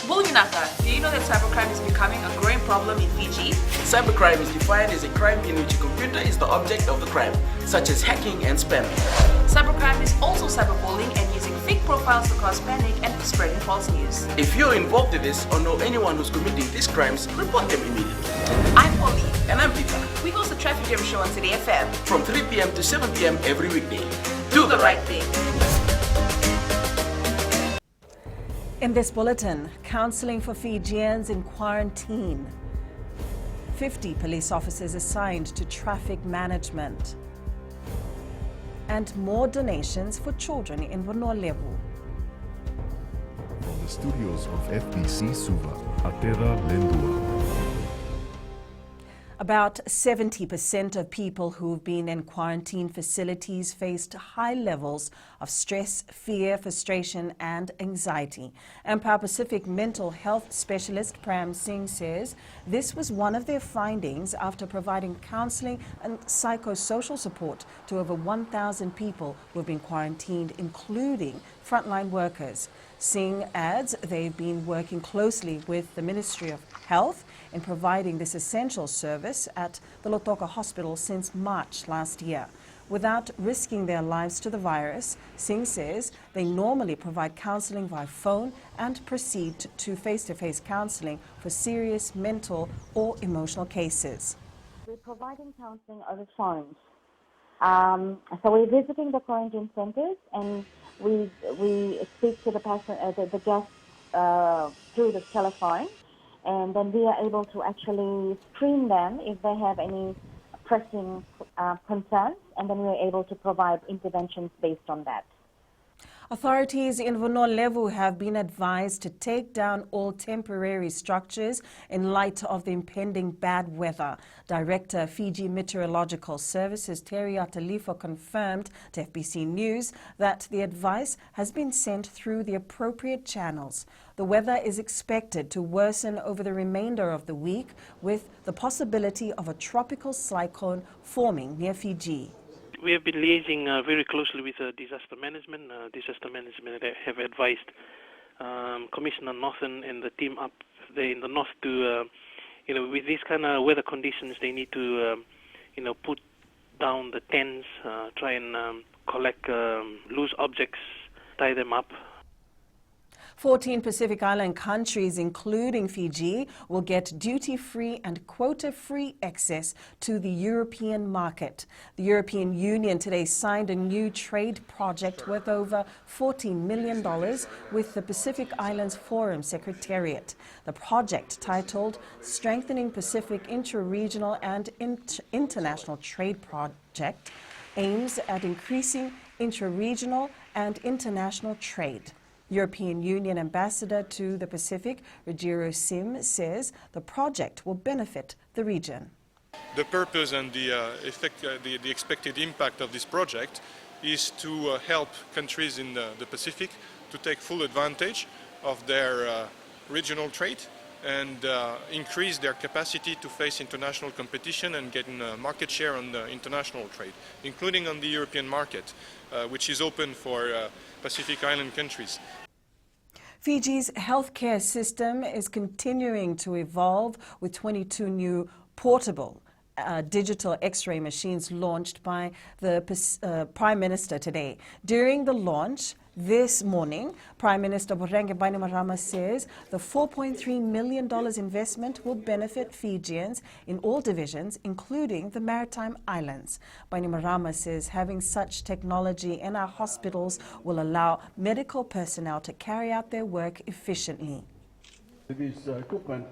Bulginaka, do you know that cybercrime is becoming a growing problem in Fiji? Cybercrime is defined as a crime in which a computer is the object of the crime, such as hacking and spamming. Cybercrime is also cyberbullying and using fake profiles to cause panic and spreading false news. If you're involved in this or know anyone who's committing these crimes, report them immediately. I'm Polly. And I'm Peter. We host the Traffic Jam Show on City FM. From 3 p.m. to 7 p.m. every weekday. Do the right thing. In this bulletin, counseling for Fijians in quarantine. 50 police officers assigned to traffic management. And more donations for children in Vonolevu. From the studios of FBC Suva, Atera Lendua. About 70% of people who've been in quarantine facilities faced high levels of stress, fear, frustration and anxiety. Empire Pacific mental health specialist Pram Singh says this was one of their findings after providing counseling and psychosocial support to over 1,000 people who have been quarantined, including frontline workers. Singh adds they've been working closely with the Ministry of Health in providing this essential service at the Lautoka Hospital since March last year. Without risking their lives to the virus, Singh says they normally provide counseling via phone and proceed to face-to-face counseling for serious mental or emotional cases. We're providing counseling over phones. So we're visiting the quarantine centers and we speak to the guests through the telephone, and then we are able to actually screen them if they have any pressing concerns, and then we are able to provide interventions based on that. Authorities in Vonolevu have been advised to take down all temporary structures in light of the impending bad weather. Director Fiji Meteorological Services Terry Atalifo confirmed to FBC News that the advice has been sent through the appropriate channels. The weather is expected to worsen over the remainder of the week, with the possibility of a tropical cyclone forming near Fiji. We have been liaising very closely with disaster management. Disaster management have advised Commissioner Northern and the team up there in the north to, with these kind of weather conditions, they need to, put down the tents, try and collect loose objects, tie them up. 14 Pacific Island countries, including Fiji, will get duty-free and quota-free access to the European market. The European Union today signed a new trade project worth over $14 million with the Pacific Islands Forum Secretariat. The project, titled Strengthening Pacific Intra-Regional and International Trade Project, aims at increasing intra-regional and international trade. European Union Ambassador to the Pacific, Ruggiero Sim, says the project will benefit the region. The purpose and the expected impact of this project is to help countries in the Pacific to take full advantage of their regional trade and increase their capacity to face international competition and get market share on the international trade, including on the European market, which is open for Pacific Island countries. Fiji's healthcare system is continuing to evolve with 22 new portable digital X-ray machines launched by the Prime Minister today. During the launch this morning, Prime Minister Voreqe Bainimarama says the $4.3 million investment will benefit Fijians in all divisions, including the Maritime Islands. Bainimarama says having such technology in our hospitals will allow medical personnel to carry out their work efficiently. This equipment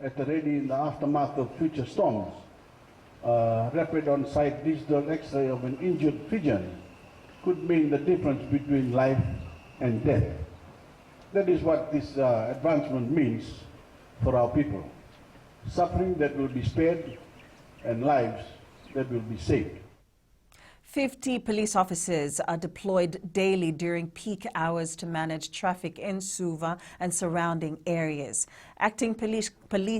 at the ready in the aftermath of future storms. Rapid on-site digital X-ray of an injured Fijian could mean the difference between life and death. That is what this advancement means for our people. Suffering that will be spared and lives that will be saved. 50 police officers are deployed daily during peak hours to manage traffic in Suva and surrounding areas. Acting Police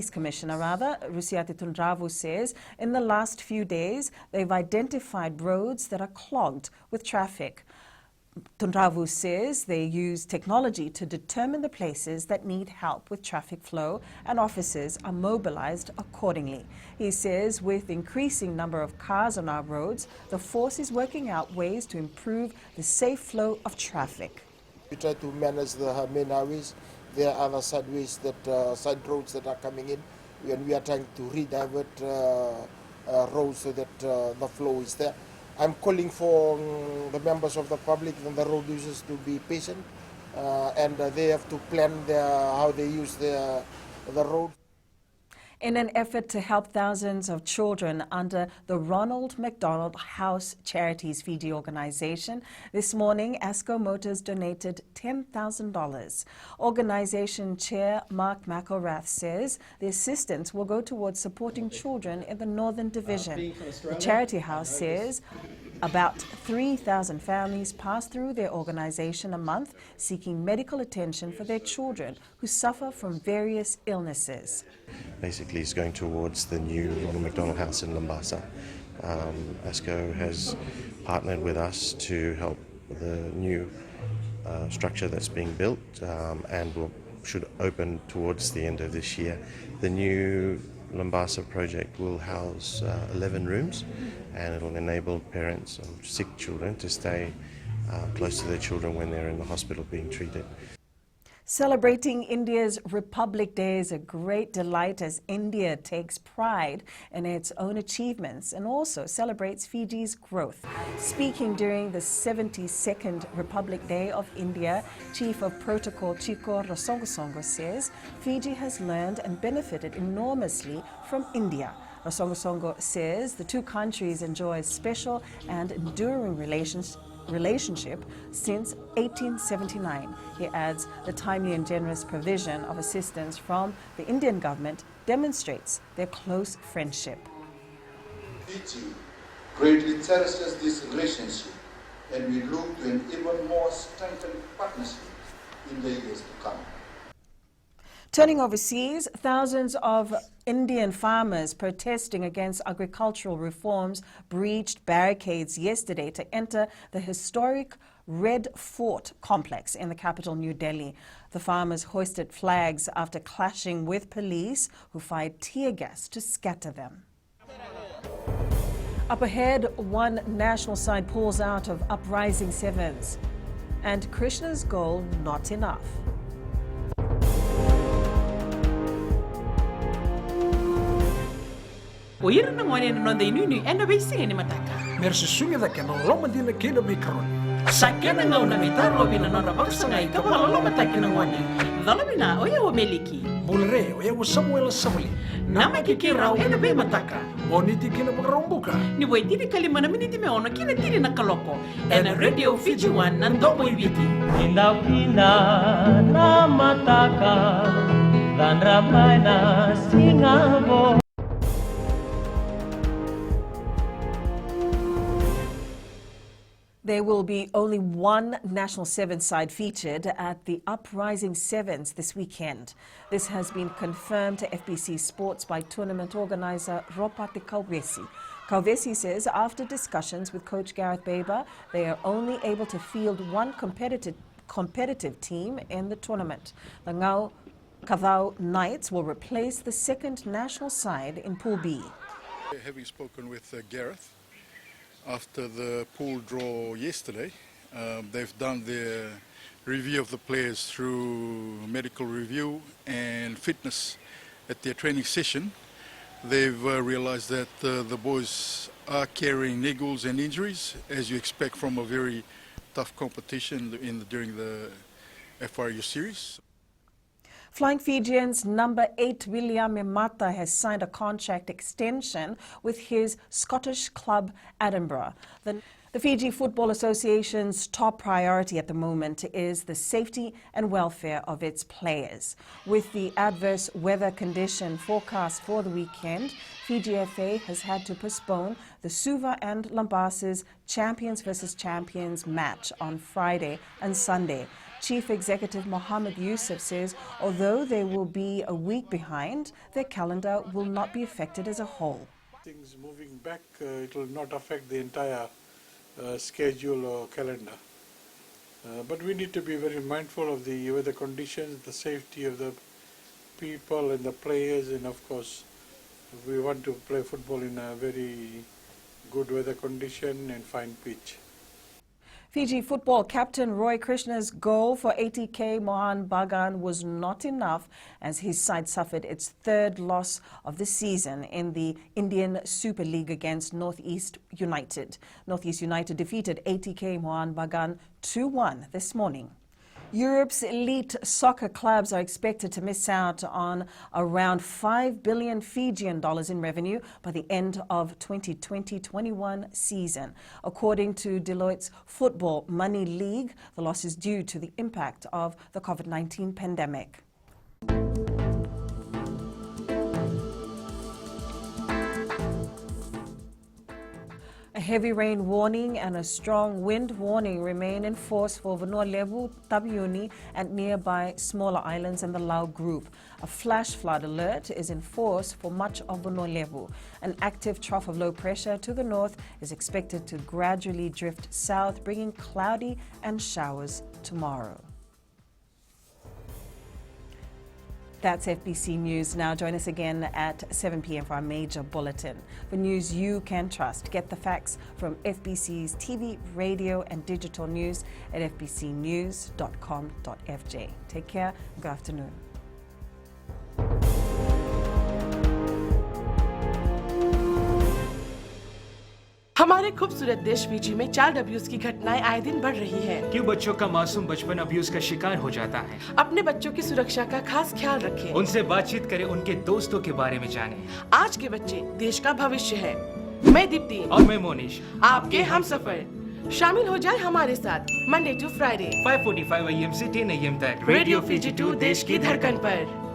Commissioner, Rusiati Tundravu says in the last few days they've identified roads that are clogged with traffic. Tunravu says they use technology to determine the places that need help with traffic flow, and officers are mobilized accordingly. He says with increasing number of cars on our roads, the force is working out ways to improve the safe flow of traffic. We try to manage the main highways. There are other sideways side roads that are coming in, and we are trying to redivert roads so that the flow is there. I'm calling for the members of the public and the road users to be patient, and they have to plan how they use the road. In an effort to help thousands of children under the Ronald McDonald House Charities Fiji organization, this morning ASCO Motors donated $10,000. Organization Chair Mark McElrath says the assistance will go towards supporting children in the Northern Division. The Charity House says about 3,000 families pass through their organization a month seeking medical attention for their children who suffer from various illnesses. Basically, it's going towards the new Ronald McDonald House in Lambasa. ASCO has partnered with us to help the new structure that's being built and should open towards the end of this year. The new Lambasa project will house 11 rooms, and it will enable parents of sick children to stay close to their children when they're in the hospital being treated. Celebrating India's Republic Day is a great delight as India takes pride in its own achievements and also celebrates Fiji's growth. Speaking during the 72nd Republic Day of India, Chief of Protocol Chiko Rasongosongo says Fiji has learned and benefited enormously from India. Rasongosongo says the two countries enjoy a special and enduring relationship since 1879. He adds the timely and generous provision of assistance from the Indian government demonstrates their close friendship. Fiji greatly cherishes this relationship, and we look to an even more strengthened partnership in the years to come. Turning overseas, thousands of Indian farmers protesting against agricultural reforms breached barricades yesterday to enter the historic Red Fort complex in the capital, New Delhi. The farmers hoisted flags after clashing with police who fired tear gas to scatter them. Up ahead, one national side pulls out of Uprising Sevens, and Krishna's goal not enough. Oira na ngone no de nunu ena be singe ni mataka. Mersusunga da kena loma dina kena mikron. Sakena ngau na mitaro bina no rabaksa ngai ka wala loma taki na ngone. Dala bina oya o meliki. Bulre oya o Samuel Samuli. Nama kikira ena be mataka. Moniti kena makarombuka. Ni wai tiri kalima na miniti me ono kina tiri na kaloko. Ena Radio Fiji One na ndomo ibiti. Indaw kina na mataka. Dan ramai na singabo. There will be only one National Sevens side featured at the Uprising Sevens this weekend. This has been confirmed to FBC Sports by tournament organizer Ropati Kauvesi. Kauvesi says after discussions with coach Gareth Baber, they are only able to field one competitive team in the tournament. The Ngau Kavau Knights will replace the second national side in Pool B. Having spoken with Gareth, after the pool draw yesterday, they've done their review of the players through medical review and fitness at their training session. They've realized that the boys are carrying niggles and injuries, as you expect from a very tough competition during the FRU series. Flying Fijians number 8 William Memata has signed a contract extension with his Scottish club Edinburgh. The Fiji Football Association's top priority at the moment is the safety and welfare of its players. With the adverse weather condition forecast for the weekend, Fiji FA has had to postpone the Suva and Lambasa's Champions versus Champions match on Friday and Sunday. Chief Executive Mohammed Yusuf says although they will be a week behind, their calendar will not be affected as a whole. Things moving back, it will not affect the entire schedule or calendar. But we need to be very mindful of the weather conditions, the safety of the people and the players, and of course we want to play football in a very good weather condition and fine pitch. Fiji football captain Roy Krishna's goal for ATK Mohun Bagan was not enough as his side suffered its third loss of the season in the Indian Super League against Northeast United. Northeast United defeated ATK Mohun Bagan 2-1 this morning. Europe's elite soccer clubs are expected to miss out on around 5 billion Fijian dollars in revenue by the end of 2020-21 season. According to Deloitte's Football Money League, the loss is due to the impact of the COVID-19 pandemic. A heavy rain warning and a strong wind warning remain in force for Vanua Levu, Tabiuni and nearby smaller islands in the Lau group. A flash flood alert is in force for much of Vanua Levu. An active trough of low pressure to the north is expected to gradually drift south, bringing cloudy and showers tomorrow. That's FBC News. Now join us again at 7 p.m. for our major bulletin. For news you can trust, get the facts from FBC's TV, radio and digital news at fbcnews.com.fj. Take care and good afternoon. हमारे खूबसूरत देश Fiji में child abuse की घटनाएं आए दिन बढ़ रही हैं। क्यों बच्चों का मासूम बचपन अब्यूज का शिकार हो जाता है? अपने बच्चों की सुरक्षा का खास ख्याल रखें। उनसे बातचीत करें, उनके दोस्तों के बारे में जानें। आज के बच्चे देश का भविष्य है। मैं दीप्ति और मैं मोनिश, आपके हमसफर। शामिल हो जाए हमारे साथ मंडे टू फ्राइडे 5:45 AM से 10 AM तक रेडियो फिजी 2 देश की धड़कन पर।